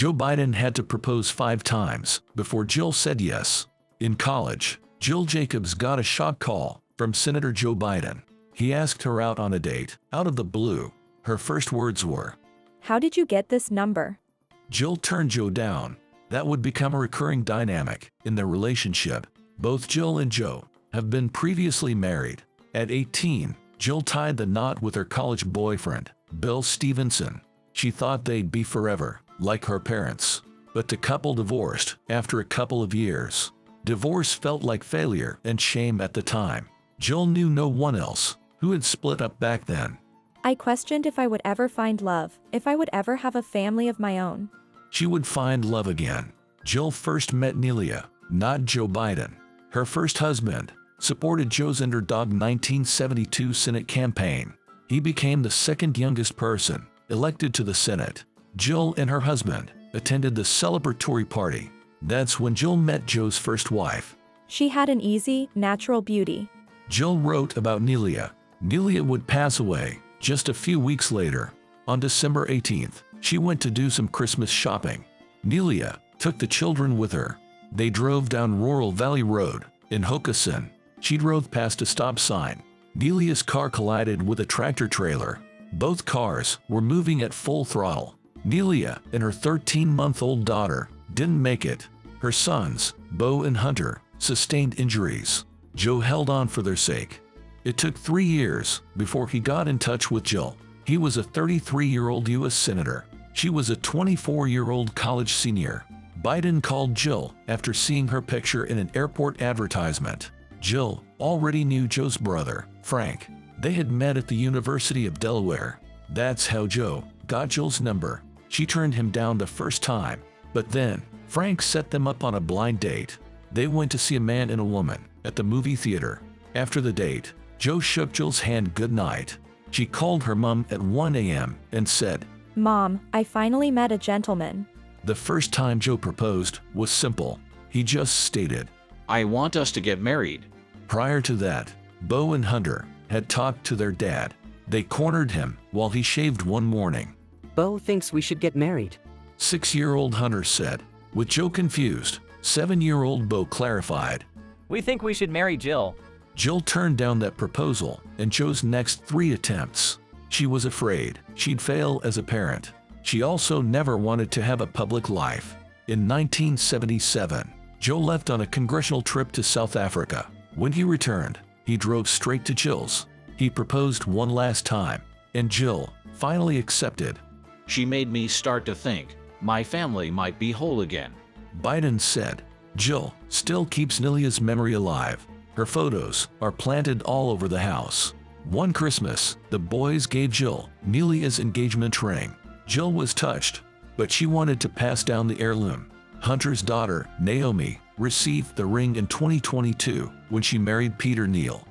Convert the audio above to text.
Joe Biden had to propose 5 times before Jill said yes. In college, Jill Jacobs got a shock call from Senator Joe Biden. He asked her out on a date, out of the blue. Her first words were, "How did you get this number?" Jill turned Joe down. That would become a recurring dynamic in their relationship. Both Jill and Joe have been previously married. At 18, Jill tied the knot with her college boyfriend, Bill Stevenson. She thought they'd be forever, like her parents. But the couple divorced after a couple of years. Divorce felt like failure and shame at the time. Jill knew no one else who had split up back then. "I questioned if I would ever find love, if I would ever have a family of my own." She would find love again. Jill first met Nelia, not Joe Biden. Her first husband supported Joe's underdog 1972 Senate campaign. He became the second youngest person elected to the Senate. Jill and her husband attended the celebratory party. That's when Jill met Joe's first wife. "She had an easy, natural beauty." Jill wrote about Nelia. Nelia would pass away just a few weeks later. On December 18th, she went to do some Christmas shopping. Nelia took the children with her. They drove down Rural Valley Road in Hockessin. She drove past a stop sign. Nelia's car collided with a tractor trailer. Both cars were moving at full throttle. Nelia and her 13-month-old daughter didn't make it. Her sons, Bo and Hunter, sustained injuries. Joe held on for their sake. It took 3 years before he got in touch with Jill. He was a 33-year-old U.S. Senator. She was a 24-year-old college senior. Biden called Jill after seeing her picture in an airport advertisement. Jill already knew Joe's brother, Frank. They had met at the University of Delaware. That's how Joe got Jill's number. She turned him down the first time. But then, Frank set them up on a blind date. They went to see A Man and a Woman at the movie theater. After the date, Joe shook Jill's hand goodnight. She called her mom at 1 a.m. and said, "Mom, I finally met a gentleman." The first time Joe proposed was simple. He just stated, "I want us to get married." Prior to that, Bo and Hunter had talked to their dad. They cornered him while he shaved one morning. "Bo thinks we should get married." 6-year-old Hunter said. With Joe confused, 7-year-old Bo clarified. "We think we should marry Jill." Jill turned down that proposal in Joe's next 3 attempts. She was afraid she'd fail as a parent. She also never wanted to have a public life. In 1977, Joe left on a congressional trip to South Africa. When he returned, he drove straight to Jill's. He proposed one last time, and Jill finally accepted. "She made me start to think my family might be whole again." Biden said. Jill still keeps Nelia's memory alive. Her photos are planted all over the house. One Christmas, the boys gave Jill Nelia's engagement ring. Jill was touched, but she wanted to pass down the heirloom. Hunter's daughter, Naomi, received the ring in 2022 when she married Peter Neal.